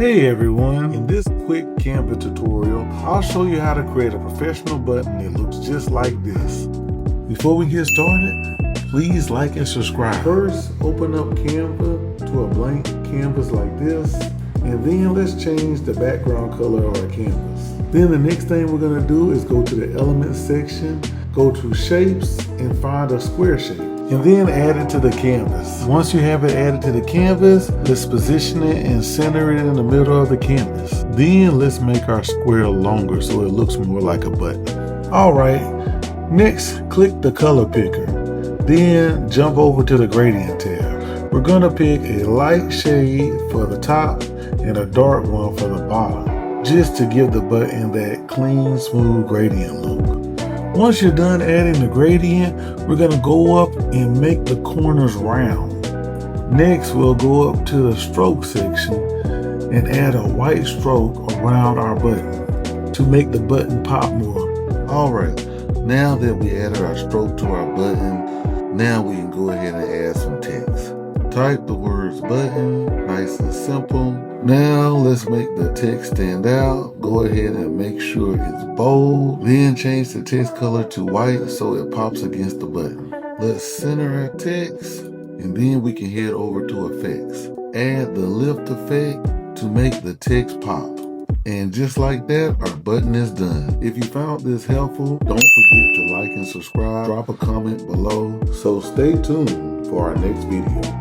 Hey everyone, in this quick Canva tutorial, I'll show you how to create a professional button that looks just like this. Before we get started, please like and subscribe. First, open up Canva to a blank canvas like this, and then let's change the background color of our canvas. Then the next thing we're going to do is go to the Elements section, go to Shapes, and find a square shape. And then add it to the canvas. Once you have it added to the canvas, let's position it and center it in the middle of the canvas. Then let's make our square longer so it looks more like a button. Alright, next click the color picker. Then jump over to the gradient tab. We're going to pick a light shade for the top and a dark one for the bottom, just to give the button that clean, smooth gradient look. Once you're done adding the gradient, we're going to go up and make the corners round. Next, we'll go up to the stroke section and add a white stroke around our button to make the button pop more. Alright, now that we added our stroke to our button, now we can go ahead and add some text. Type the words button, nice and simple. Now let's make the text stand out. Go ahead and make sure it's bold. Then change the text color to white so it pops against the button. Let's center our text, and then we can head over to effects. Add the lift effect to make the text pop. And just like that, our button is done. If you found this helpful, don't forget to like and subscribe. Drop a comment below. So stay tuned for our next video.